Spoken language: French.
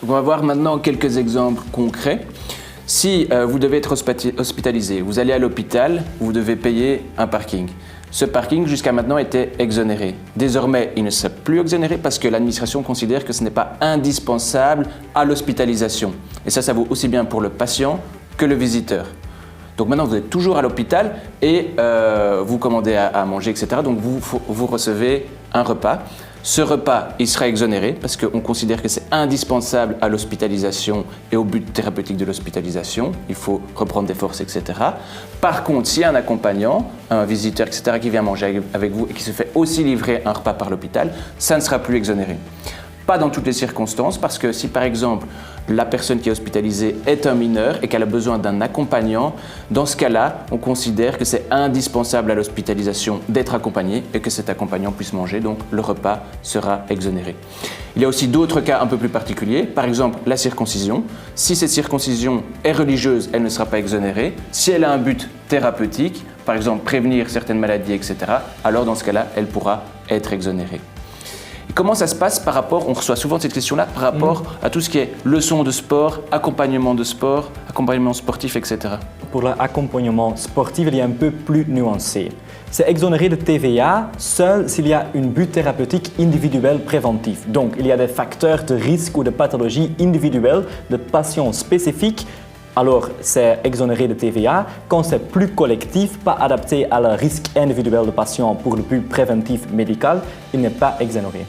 Donc on va voir maintenant quelques exemples concrets. Si vous devez être hospitalisé, vous allez à l'hôpital, vous devez payer un parking. Ce parking, jusqu'à maintenant, était exonéré. Désormais, il ne sera plus exonéré parce que l'administration considère que ce n'est pas indispensable à l'hospitalisation. Et ça vaut aussi bien pour le patient que le visiteur. Donc maintenant, vous êtes toujours à l'hôpital et vous commandez à manger, etc. Donc vous recevez un repas. Ce repas, il sera exonéré parce qu'on considère que c'est indispensable à l'hospitalisation et au but thérapeutique de l'hospitalisation. Il faut reprendre des forces, etc. Par contre, s'il y a un accompagnant, un visiteur, etc., qui vient manger avec vous et qui se fait aussi livrer un repas par l'hôpital, ça ne sera plus exonéré. Pas dans toutes les circonstances, parce que si par exemple la personne qui est hospitalisée est un mineur et qu'elle a besoin d'un accompagnant, dans ce cas-là, on considère que c'est indispensable à l'hospitalisation d'être accompagné et que cet accompagnant puisse manger, donc le repas sera exonéré. Il y a aussi d'autres cas un peu plus particuliers, par exemple la circoncision. Si cette circoncision est religieuse, elle ne sera pas exonérée. Si elle a un but thérapeutique, par exemple prévenir certaines maladies, etc., alors dans ce cas-là, elle pourra être exonérée. Comment ça se passe par rapport, on reçoit souvent cette question-là, par rapport à tout ce qui est leçons de sport, accompagnement sportif, etc. Pour l'accompagnement sportif, il est un peu plus nuancé. C'est exonéré de TVA seul s'il y a un but thérapeutique individuel préventif. Donc, il y a des facteurs de risque ou de pathologie individuelle de patients spécifiques. Alors, c'est exonéré de TVA. Quand c'est plus collectif, pas adapté à le risque individuel de patient pour le but préventif médical, il n'est pas exonéré.